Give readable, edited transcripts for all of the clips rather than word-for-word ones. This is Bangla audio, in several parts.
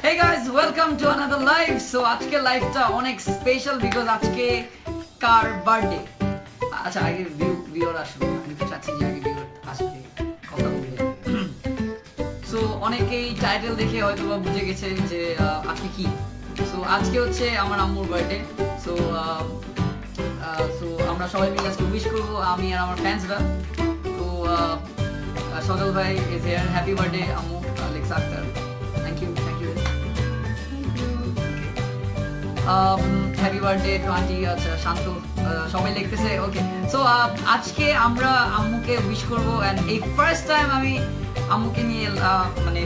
Hey guys, welcome to another live. So আজকে লাইভটা অনেক স্পেশাল বিকজ আজকে কার বার্থডে। আচ্ছা আগে ভিউয়ার আসবে, আমি তো চাচ্ছি যে আগে ভিউয়ার আসবে কথা বলবে। সো অনেকেই টাইটেল দেখে হয়তো বা বুঝে গেছে যে আজকে কি। সো আজকে হচ্ছে আমার আম্মুর বার্থডে। সো আমরা সবাই মিলে আজকে উইশ করবো, আমি আর আমার ফ্যান্সরা। তো সজল ভাই ইজ হিয়ার, হ্যাপি বার্থডে আম্মু Alexa Akter. Thank you happy birthday to aunty. আচ্ছা শান্ত সবাই লিখতেছে, ওকে। সো আজকে আমরা আম্মুকে উইশ করবো অ্যান্ড এই ফার্স্ট টাইম আমি আম্মুকে নিয়ে মানে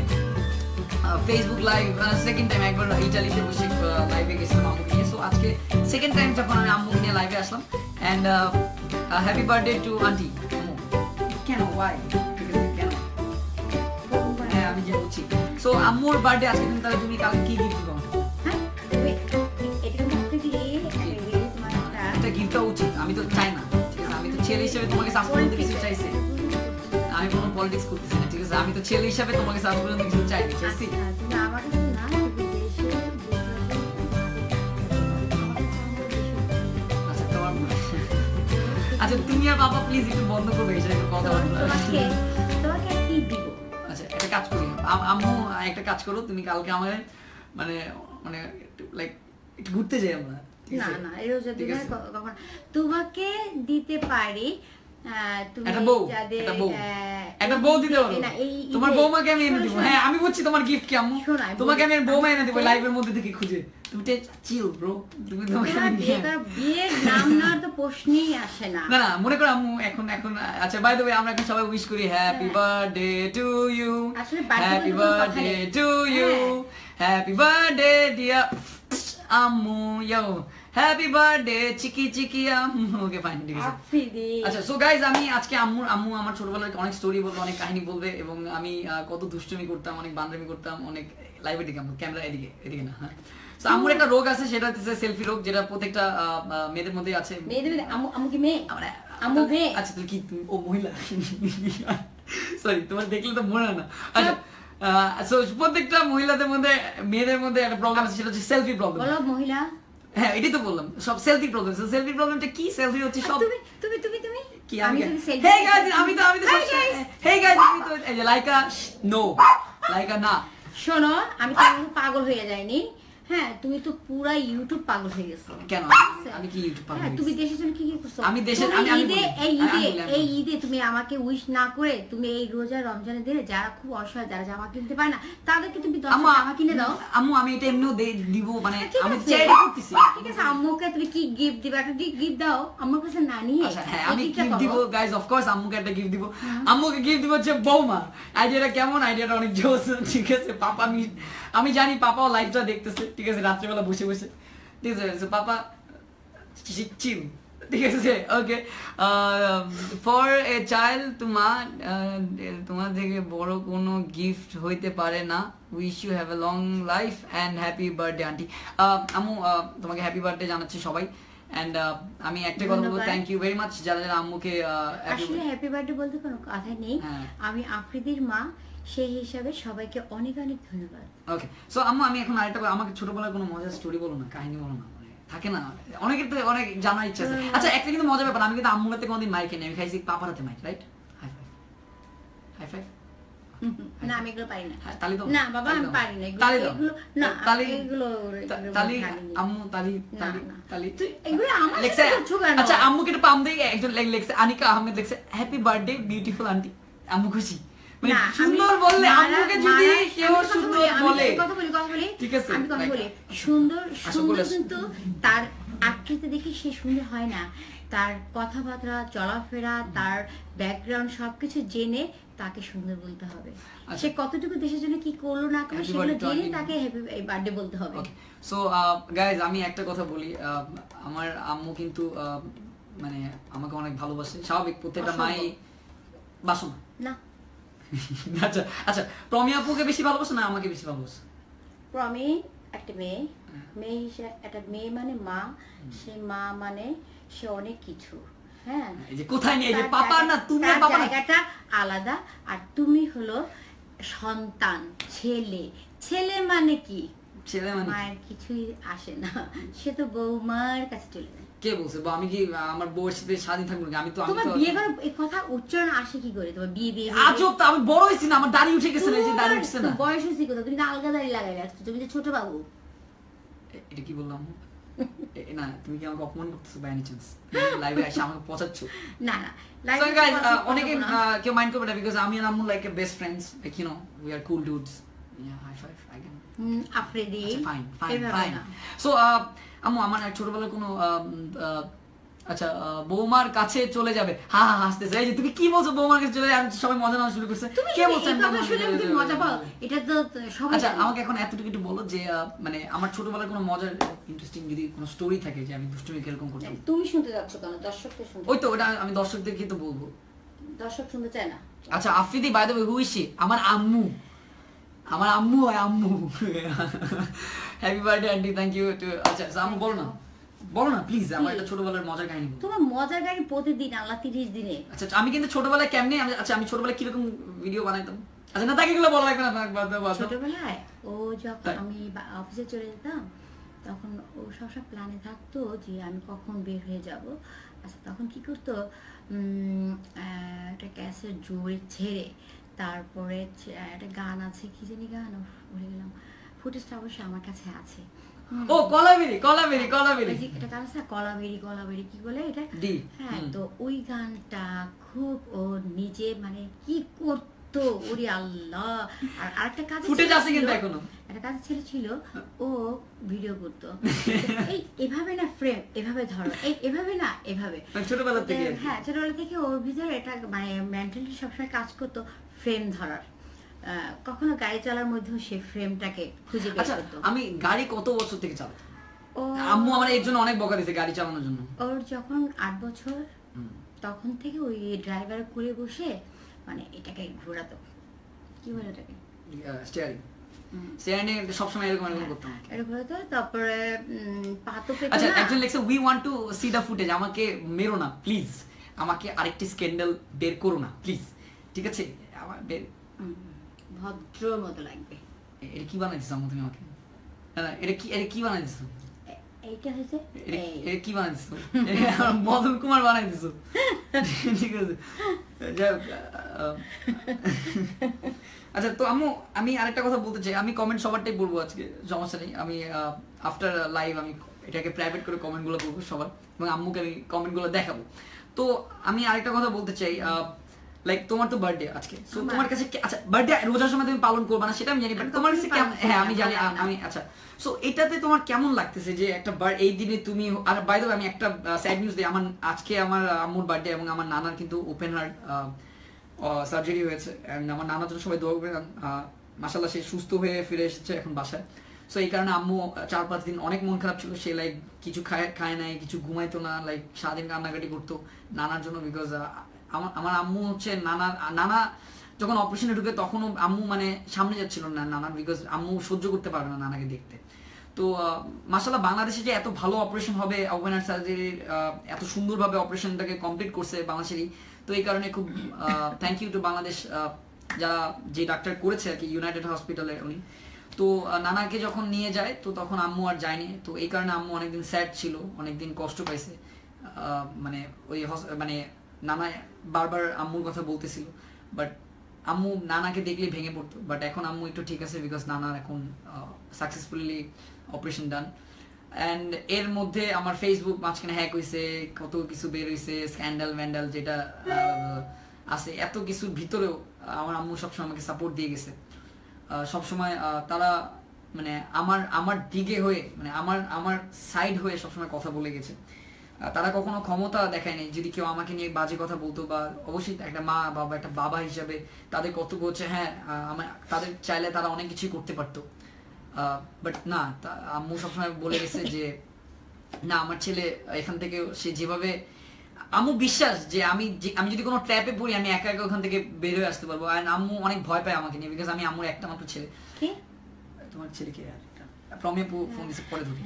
ফেসবুক লাইভ, সেকেন্ড টাইম একবার ইটালিতে বসে লাইভে গেছিলাম আম্মুকে নিয়ে। সো আজকে সেকেন্ড টাইম যখন আমি আম্মুকে নিয়ে লাইভে আসলাম and happy birthday to aunty. আম্মু কেন ওয়াই কেন? হ্যাঁ আমি যে বলছি। সো আম্মুর বার্থডে আজকে, তুমি তাহলে তুমি কালকে কি গিফট দিবো? উচিত আমি তো চাই না, ঠিক আছে? আমি তো ছেলে হিসেবে তোমাকে সাপোর্ট করতে কিছু চাইছি, আমি কোনো পলিটিক্স করতেছি না, ঠিক আছে? আমি তো ছেলে হিসেবে তোমাকে সাপোর্ট করতে কিছু চাইছি। আচ্ছা তোমার আচ্ছা তুমি আর বাবা প্লিজ একটু বন্ধ করবে এটা কথা বলতে। আচ্ছা একটা কাজ করি, আম্মু একটা কাজ করো, তুমি কালকে আমাদের মানে মানে লাইক একটু ঘুরতে যাই আমরা। না না এরোজ কখন তোমাকে দিতে পারি, একটা বউ দিতে পারো, তোমার বৌমাকে আমি এনে দিব। হ্যাঁ আমি বুঝছি তোমার গিফট কি আম্মু, তোমাকে আমি বৌমা এনে দিব লাইভের মধ্যে থেকে খুঁজে। তুমি চিল ব্রো, তুমি বিয়ের নাম নেওয়ার তো প্রশ্নই আসে না। না না মনে করো আম্মু এখন আচ্ছা বাই দ্য ওয়ে আমরা এখন সবাই উইশ করি happy birthday to you, happy birthday to you, happy birthday dear আম্মু, ইয়ো হ্যাপি বার্থডে চিকি চিকি আম্মু। ওকে ফাইন, ঠিক আছে। আচ্ছা সো গাইজ আমি আজকে আম্মু আমার ছোটবেলার অনেক স্টোরি বলবে, অনেক কাহিনী বলবে এবং আমি কত দুষ্টুমি করতাম, অনেক বান্দরামি করতাম, অনেক লাইভের দিকে ক্যামেরা এদিকে না। হ্যাঁ সো আম্মুর একটা রোগ আছে, সেটা হচ্ছে সেলফি রোগ, যেটা প্রত্যেকটা মেয়েদের মধ্যে আছে। আম্মু কি মেয়ে? আম্মু মেয়ে। আচ্ছা তুমি কি ও মহিলা? সরি তোমার দেখলে তো মনে হয় না। আচ্ছা সো প্রত্যেকটা মহিলাদের মধ্যে মেয়েদের মধ্যে একটা প্রবলেম আছে, সেটা হচ্ছে সেলফি প্রবলেম। বলো মহিলা। হ্যাঁ এটাই তো বললাম, সব সেলফি প্রবলেম। সেলফি প্রবলেমটা কি? সেলফি হচ্ছে সব তুমি কি? আমি হেই গাইস আমি তো হেই গাইস আমি তো এই যে লাইকা না শোনো, আমি তো পাগল হয়ে যাইনি। হ্যাঁ তুমি তো পুরা ইউটিউব পাগল হয়ে গেছো। কেন? আমি কি ইউটিউব পাগল? তুমি দেশের জন্য কি করছো? আমি দেশের এই ঈদে তুমি আমাকে উইশ না করে তুমি এই রোজা রমজানের দিনে যারা খুব অসহায়, যারা জামা কিনতে পারে না, তাদেরকে তুমি 10 জামা কিনে দাও। আম্মু আমি এটা এমনিও দিব, মানে আমি চাই করতেছি। ঠিক আছে আম্মুকে তুমি কি গিফট দিবা? একটা গিফট দাও আম্মুর কাছে না নিয়ে। আচ্ছা হ্যাঁ আমি গিফট দিব গাইস, অফ কোর্স আম্মুকে একটা গিফট দিব। আম্মুকে গিফট দিব হচ্ছে বৌমা। আইডিয়াটা কেমন? আইডিয়াটা অনেক জোস, ঠিক আছে? পাপা আমি জানি পাপাও লাইভটা দেখতেছে, ঠিক আছে? রাত্রেবেলা বসে ঠিক আছে পাপা চিল, ঠিক আছে? ওকে ফর এ চাইল্ড তোমার থেকে বড় কোনো গিফট হইতে পারে না। Wish you have a long life and happy birthday aunty. আম্মু তোমাকে হ্যাপি বার্থডে জানাচ্ছি সবাই। অ্যান্ড আমি একটা কথা বলবো, থ্যাংক ইউ ভেরি মাচ যারা আম্মুকে। আসলে হ্যাপি বার্থডে বলতে কোনো কথা নেই, আমি আফ্রিদির মা, সেই হিসাবে সবাইকে অনেক অনেক ধন্যবাদ। ওকে সো আম্মু আমি এখন আরেকটা, আমাকে ছোটবেলার কোনো মজার স্টোরি বলো না, কাহিনী বলো না, মানে থাকে না অনেকের তো অনেক জানার ইচ্ছা আছে। আচ্ছা একটা কিন্তু মজার ব্যাপার, আমি কিন্তু আম্মুর হাতে কোনোদিন মাইর খাইনি, আমি খাইছি পাপার হাতে মাইর, রাইট? High five. না আমি এগুলো পারি না। তালি দাও। না বাবা আমি পারি না এগুলো। না এগুলো তালি আম্মু তালি এগুলো আমার লেখছে। আচ্ছা আম্মুকে একটা পাম দেই, একজন লেখছে আনিকা আহমেদ লেখছে হ্যাপি বার্থডে বিউটিফুল আন্টি। আম্মু খুশি, মানে সুন্দর বললে আম্মুকে যদি কেউ সুন্দর বলে। কথা বলি ঠিক আছে আমি কথা বলি, সুন্দর কিন্তু তার আকৃতি দেখে সে সুন্দর হয় না, তার কথাবার্তা চলাফেরা তার ব্যাকগ্রাউন্ড সবকিছু জেনে তাকে সুন্দর বলতে হবে। সে কতটুকু দেশের জন্য কি করলো না করলো সেগুলো জেনে তাকে হ্যাপি বার্থডে বলতে হবে। সো গাইজ আমি একটা কথা বলি, আমার আম্মু কিন্তু মানে আমাকে অনেক ভালোবাসে, স্বাভাবিক প্রত্যেকটা মাই বাসো না। আচ্ছা আচ্ছা প্রমি আপুকে বেশি ভালোবাসো না আমাকে বেশি ভালোবাসো? প্রমি একটা মেয়ে হিসেবে, একটা মেয়ে মানে মা, সে মা মানে সে অনেক কিছু। হ্যাঁ এই যে কোথায় নিয়ে, এই যে পাপা না তুমি, পাপা জায়গাটা আলাদা, আর তুমি হলো সন্তান, ছেলে, ছেলে মানে কি, ছেলে মানে মায়ের কিছুই আসে না, সে তো বৌমার কাছে চলে যায়। কে বলছে আমি কি আমার বউয়ের সাথে স্বাধীন থাকবো নাকি? আমি তো তোমার বিয়ে করে এই কথা উচ্চারণ আসে কি করে? তোমার বিয়ে বিয়ে আজব তো, আমি বড় হইছি না, আমার দাড়ি উঠে গেছে না, এই যে দাড়ি উঠছে না। বয়স হয়েছে কথা, তুমি তো আলগা দাড়ি লাগাই রাখছো, তুমি তো ছোট বাবু। এটা কি বললাম? না তুমি কি আমাকে অপমান করতেছো বাই এনি চান্স? লাইভে এসে আমাকে পচাচ্ছ? না না, So guys, অনেকে কেউ মাইন্ড করবে না because আমি আর আম্মু like a best friends, like you know we are cool dudes. Yeah, high five again. Afridi Fine. So আম্মু আমার ছোটবেলায় কোনো আচ্ছা বৌমার কাছে চলে যাবে, হাসতেছে। এই যে তুমি কি বলছো বৌমার কাছে চলে যাবে? সবাই মজা নেওয়া শুরু করছে। কে বলছে মজা পাও? এটা তো সবাই। আচ্ছা আমাকে এখন এতটুকু একটু বলো যে মানে আমার ছোটবেলায় কোনো মজার ইন্টারেস্টিং যদি কোনো স্টোরি থাকে যে আমি দুষ্টুমি কিরকম করতাম। তুমি শুনতে যাচ্ছ কেন? দর্শকদের শুনতে। ওই তো ওটা আমি দর্শকদেরকে তো বলবো। দর্শক শুনতে চায় না। আচ্ছা Afridi by the way who is she? আমার আম্মু হয় আম্মু। Happy birthday aunty, thank you too. আচ্ছা আম্মু বলো না প্লিজ, আমার একটা ছোটবেলার মজার কাহিনী। তোমার মজার কাহিনী প্রতিদিন, আল্লাহ 30 দিনে। আচ্ছা আমি কিন্তু ছোটবেলায় কেমনে আমি ছোটবেলায় কিরকম ভিডিও বানাইতাম? আচ্ছা না তাকে এগুলো বলা লাগবে না। ছোটবেলায় ও যখন আমি অফিসে চলে যেতাম তখন ও সবসময় প্ল্যানে থাকতো যে আমি কখন বের হয়ে যাব। আচ্ছা তখন কি করতো, একটা ক্যাসেট জোরে ছেড়ে তারপরে একটা গান আছে, কি জানি গান ভুলে গেলাম, ফুটেজটা অবশ্যই আমার কাছে আছে। ও কলাবেরি এটা গান আছে কলাবেরি কি বলে এটা? হ্যাঁ, তো ওই গানটা খুব ও নিজে মানে কি করতো, ওরে আল্লাহ। আর আরেকটা কাজ ফুটেজ আছে কিন্তু এখনো, একটা কাজ ছিল ও ভিডিও করতো এই এভাবে না, ফ্রেম এভাবে ধরো, এই এভাবে না, এভাবে ছোটবেলা থেকে। হ্যাঁ ছোটবেলা থেকে ওর ভিতরে এটা মানে মেন্টালি সবসময় কাজ করতো ফ্রেম ধরার। কখনো গাড়ি চালার মধ্যেও সে ফ্রেমটাকে খুঁজে বের করতো। আমি গাড়ি কত বছর থেকে চালাতাম, আম্মু আমার এর জন্য অনেক বকা দিয়েছে গাড়ি চালানোর জন্য। ওর যখন 8 বছর তখন থেকে ওই ড্রাইভার করে বসে মানে এটাকে ঘোরাতো, কি বলে এটাকে, স্টিয়ারিং সবসময় এরকম করতাম। এটা ঘোরাতো। তারপরে পাতো পেতো না। আচ্ছা একজন লিখছে we want to see the footage, আমাকে মেরো না প্লিজ, আমাকে আরেকটি স্ক্যান্ডাল বের করো না প্লিজ, ঠিক আছে? আমার ভদ্র মতো লাগবে। এটা কি বানাইছিস আম্মু তুমি আমাকে? না এটা কি বানাইছিস? এইটা হচ্ছে এটা কি বানাইছিস? মদন কুমার বানাইছিস? ঠিক আছে আচ্ছা তো আম্মু আমি আরেকটা কথা বলতে চাই, আমি কমেন্ট সবারটাই পড়বো আজকে, সমস্যা নেই। আমি আফটার লাইভ আমি এটাকে প্রাইভেট করে কমেন্টগুলো পড়বো সবার, এবং আম্মুকে আমি কমেন্টগুলো দেখাবো। তো আমি আরেকটা কথা বলতে চাই, লাইক তোমার তো বার্থডে আজকে, সো তোমার কাছে আচ্ছা বার্থডে রোজার সময় তুমি পালন করবে না সেটা আমি জানি, বাট তোমার কাছে কেমন? হ্যাঁ আমি জানি আমি। আচ্ছা সো এটাতে তোমার কেমন লাগতেছে যে একটা এই দিনে তুমি, আর বাই দ্য ওয়ে আমি একটা স্যাড নিউজ দিই, আজকে আমার আম্মুর বার্থডে এবং আমার নানার কিন্তু ওপেন হার্ট সার্জারি হয়েছে, এন্ড আমার নানার জন্য সবাই দোয়া করবেন। মাশাআল্লাহ সে সুস্থ হয়ে ফিরে এসেছে এখন বাসায়। সো এই কারণে আম্মু 4-5 দিন অনেক মন খারাপ ছিল, সে লাইক কিছু খায় নাই, কিছু ঘুমাইতো না, লাইক সারাদিন কান্নাকাটি করতো নানার জন্য। বিকজ আমার আম্মু হচ্ছে নানা যখন অপারেশনে ঢুকে তখনও আম্মু মানে সামনে যাচ্ছিল না নানা, বিকজ আম্মু সহ্য করতে পারবে না নানাকে দেখতে। তো মাশাআল্লাহ বাংলাদেশে যে এত ভালো অপারেশন হবে, ওপেন হার্ট সার্জারির এত সুন্দরভাবে অপারেশনটাকে কমপ্লিট করছে বাংলাদেশেরই, তো এই কারণে খুব থ্যাংক ইউ টু বাংলাদেশ, যারা যে ডাক্তার করেছে আর কি, ইউনাইটেড হসপিটালের উনি। তো নানাকে যখন নিয়ে যায় তো তখন আম্মু আর যায়নি, তো এই কারণে আম্মু অনেকদিন স্যাড ছিল, অনেকদিন কষ্ট পাইছে। মানে ওই মানে নানা বারবার আম্মুর কথা বলতেছিল, বাট আম্মু নানাকে দেখলে ভেঙে পড়তো। বাট এখন আম্মু একটু ঠিক আছে, বিকজ নানার এখন সাকসেসফুলি অপারেশন ডান। অ্যান্ড এর মধ্যে আমার ফেসবুক মাঝখানে হ্যাক হয়েছে, কত কিছু বের হয়েছে, স্ক্যান্ডাল ম্যান্ডাল যেটা আছে, এত কিছুর ভিতরেও আমার আম্মু সবসময় আমাকে সাপোর্ট দিয়ে গেছে। সবসময় তারা মানে আমার দিকে হয়ে, মানে আমার সাইড হয়ে সবসময় কথা বলে গেছে। তারা কখনো ক্ষমতা দেখায় নাই, যদি কেউ আমাকে নিয়ে বাজে কথা বলতো, বা অবশ্যই একটা মা বাবা একটা বাবা হিসাবে তাদের কর্তব্য হচ্ছে হ্যাঁ তাদের চাইলে তারা অনেক কিছুই করতে পারতো, বাট না, আম্মু সবসময় বলে গেছে যে না আমার ছেলে এখান থেকে সে যেভাবে, আম্মু বিশ্বাস যে আমি যদি কোনো ট্র্যাপে পড়ি আমি একা একা ওখান থেকে বের হয়ে আসতে পারবো। আর আম্মু অনেক ভয় পায় আমাকে নিয়ে, বিকজ আমি আম্মুর একটা মাত্র ছেলে। তোমার ছেলেকে প্রমিয়া ফোন দিছে পরে ধরি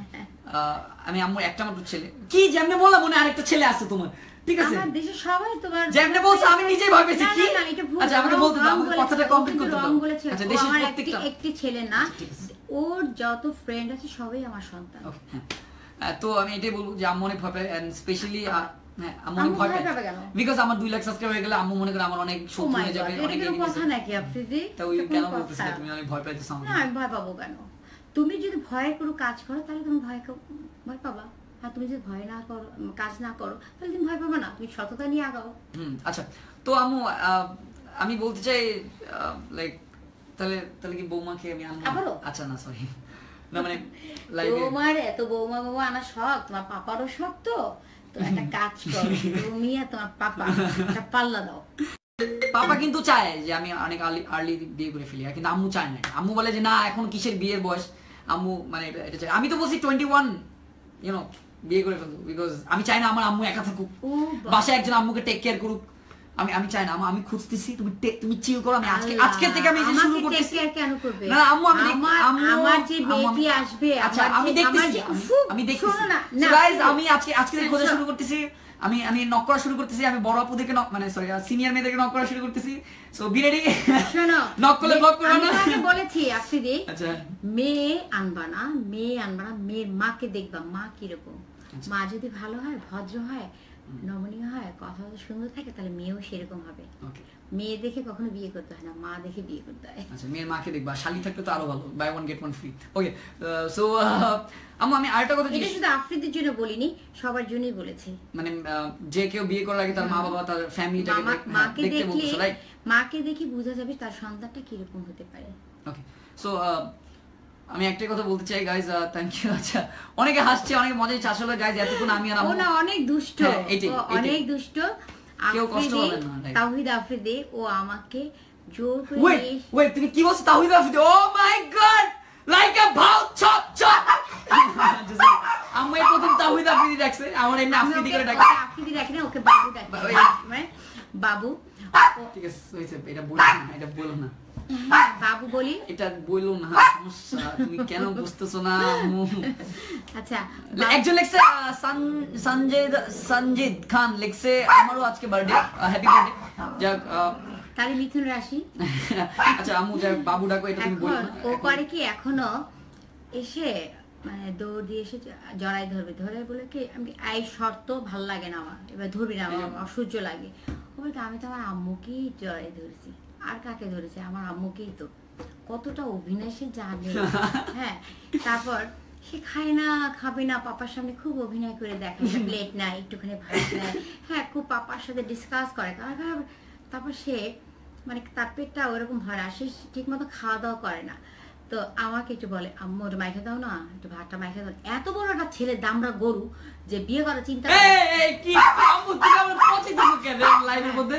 আমি আম্মু একটা মাত্র ছেলে কি যেমনে বললাম মনে আরেকটা ছেলে আছে তোমার ঠিক আছে আমার দেশে সবাই তোমার যেমনে বলছো আমি নিজেই ভয় পেয়েছি কি না এটা ভুল আচ্ছা আমাকে বলতে দাও আমাকে কথাটা কমপ্লিট করতে দাও আচ্ছা দেশের প্রত্যেকটা একটি ছেলে না ওর যত ফ্রেন্ড আছে সবাই আমার সন্তান ওকে তো আমি এটাই বলবো যে আম্মু অনেক ভয় পায় এন্ড স্পেশালি আম্মু অনেক ভয় পায় বিকজ আমার 2 লাখ সাবস্ক্রাইবার হয়ে গেলে আম্মু মনে করে আমার অনেক শত্রু হয়ে যাবে অনেক এরকম কথা নাকি আফ্রিদি তো ওই কেন বলতেছিলে তুমি অনেক ভয় পাইছো আমাকে না আমি ভয় পাবো কেন তুমি যদি ভয়ের কোনো কাজ করো তাহলে তুমি ভয় পাবা আর তুমি যদি ভয় না করো কাজ না করো তাহলে তুমি ভয় পাবে না তুমি সততা নিয়ে আগাও আচ্ছা তো আম্মু আমি বলতে চাই লাইক তাহলে কি বৌমাকে আমি আনবো আচ্ছা না সরি না মানে লাইভে তোমার এত বৌমা আনা শখ তোমার পাপারও শখ তো একটা কাজ করো তুমি আর তোমার পাপা একটা পাল্লা দাও পাপা কিন্তু চায় যে আমি অনেক আর্লি বিয়ে করে ফেলি কিন্তু আম্মু চায় না আম্মু বলে যে না এখন কিসের বিয়ের বয়স আম্মু মানে এটা চাই আমি তো বলছি 21 ইউ নো বিয়ে করে ফেলবো বিকজ আমি চাই না আমার আম্মু একা থাকুক বাসায় একজন আম্মুকে টেক কেয়ার করুক আমি চাই না আমি খুঁজতেছি তুমি চিল করো আমি আজকে থেকে আমি এই শুরু করতেছি কেন করবে না আম্মু আমার যে বেবি আসবে আচ্ছা আমি দেখতেছি সো গাইস আমি আজকে থেকে খোঁজা শুরু করতেছি আমি নক করা শুরু করতেছি আমি বড় আপুদেরকে মানে সরি সিনিয়র মেয়েদেরকে নক করা শুরু করতেছি সো বি রেডি শোনো নক করলে ব্লক করো না আমি বলেছি আফ্রিদি আচ্ছা মেয়ে আনবা না মেয়ের মাকে দেখবা মা কি রকম মা যদি ভালো হয় ভদ্র হয় নমনীয় হয় কথা সুন্দর থাকে তাহলে মেয়েও সেরকম হবে মেয়ে দেখে কখনো বিয়ে করতে হয় না মা দেখে বিয়ে করতে হয় আচ্ছা মেয়ের মাকে দেখবা শালি থাকলে তো আরো ভালো buy one get one free okay so আমি আরেকটা কথা এটা শুধু আফ্রিদির জন্য বলিনি সবার জন্যই বলেছি মানে যে কেউ বিয়ে করার আগে তার মা বাবা তার ফ্যামিলিটাকে দেখতে বলছে রাইট মাকে দেখে বোঝা যাবে তার সন্তানটা কি রকম হতে পারে ওকে সো আমি একটাই কথা বলতে চাই গাইজ থ্যাংক ইউ আচ্ছা অনেকে হাসছে অনেকে মজা নিচ্ছে আসলে গাইজ এতক্ষণ আমি আর ও না অনেক দুষ্ট অনেক দুষ্ট কেউ কষ্ট হবে না তাওহীদ আফ্রিদি ও আমাকে জোর করে ওয়েট তুমি কি বলছো Tawhid Afridi oh my god like a ভাউ চপ চপ আমি প্রথম তাওহীদ আফ্রিদি দেখছে আমার এমনি আফ্রিদি করে ডাকে আফ্রিদি ডাকে না ওকে বাবু ডাকে মানে বাবু ঠিক আছে হইছে এটা বলো না বাবু বলি এটা বললো না সমস্যা তুমি কেন বুঝতেছো না আচ্ছা একজন লিখছে সঞ্জিত খান লিখছে আমারও আজকে বার্থডে হ্যাপি বার্থডে যাক তাহলে মিথুন রাশি আচ্ছা আম্মু যাক বাবু ডাকো এটা তুমি বলো না ও করে কি এখনো এসে মানে দৌড় দিয়ে এসে জড়াই ধরে বলে কি আমি এই শর্ত ভাল লাগে না আমার এবার ধরবি না আমার অসহ্য লাগে ও বলে আমি তো আমার আম্মুকেই জড়াই ধরেছি আর কাকে ধরেছে আমার আম্মুকেই তো কতটা অভিনয় সে জানে হ্যাঁ তারপর সে খায় না খাবে না পাপার সামনে খুব অভিনয় করে দেখে প্লেট নাই একটুখানি ভাত নেয় হ্যাঁ খুব পাপার সাথে ডিসকাস করে তারপর সে মানে তার পেটটা ওরকম ভরা সে ঠিক মতো খাওয়া দাওয়া করে না তো আমাকে একটু বলে আম্মু ওটা মাইখে দাও না একটু ভাতটা মাইখে দাও এত বড় একটা ছেলে দামড়া গরু যে বিয়ে করার চিন্তা কি আম্মু তুমি আমার পচে দিছো কেন লাইভের মধ্যে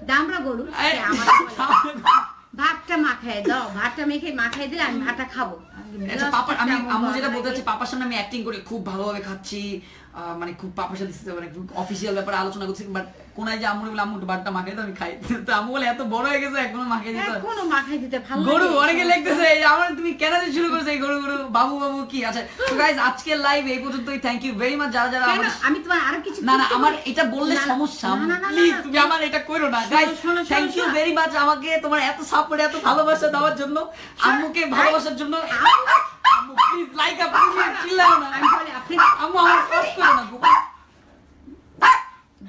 দামড়া গরু আমার ভাতটা মাখায় দাও ভাতটা মাখায় দিলে আমি ভাতটা খাবো আচ্ছা পাপা আমি আম্মু যেটা বলতে চাচ্ছি পাপার সামনে আমি অ্যাক্টিং করি খুব ভালোভাবে খাচ্ছি মানে খুব পাপার সাথে মানে অফিসিয়াল ব্যাপারে আলোচনা করছি বাট কোনায় যে আম্মু বলে আম্মু ভাতটা মাখাই তো আমি খাই তো আম্মু বলে এত বড় হয়ে গেছে এখনো মাখাই দিতে এখনো মাখাই দিতে ভালো গরু অনেকে লিখতেছে আমার তুমি কেন শুরু করেছো এই গরু বাবু কি আচ্ছা তো গাইস আজকের লাইভ এই পর্যন্তই থ্যাংক ইউ ভেরি মাচ যারা আমি তোমার আরো কিছু না আমার এটা বললে সমস্যা প্লিজ তুমি আমার এটা কইরো না guys thank you very much আমাকে তোমার এত সাপোর্ট এত ভালোবাসা দেওয়ার জন্য আম্মুকে ভালোবাসার জন্য আম্মু প্লিজ লাইক আপ প্লিজ চিল্লাও না আমি বলি আপনি আম্মু আমার ফোর্স করো না গোপন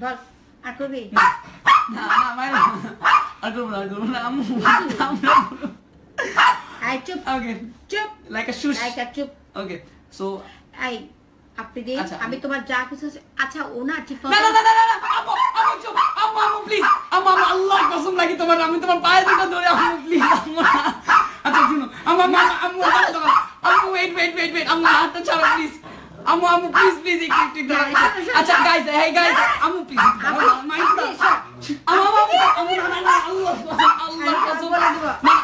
বল আর করবি না মাইরা আর করব না আম্মু আই চুপ ওকে চুপ লাইক আ শুশ লাইক আ চুপ ওকে সো আই আপনি দেখ আমি তোমার যা কিছু আচ্ছা ওনা ঠিক না আম্মু চুপ আম্মু প্লিজ আম্মু আল্লাহর কসম লাগি তোমার আমি তোমার পায়ে দুটো ধরে আম্মু প্লিজ আম্মু আচ্ছা শুনো আম্মু ওয়েট আম্মু হাতটা ছাড়ো প্লিজ আম্মু প্লিজ একটু আচ্ছা গাইস হেই গাইস আম্মু প্লিজ মাইন্ড আম্মু না আল্লাহর কসম না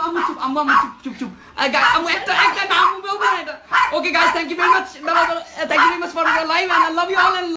আম্মু চুপ আম্মু একটা না আম্মু বলবো না এটা okay guys thank you very much for your live and I love you all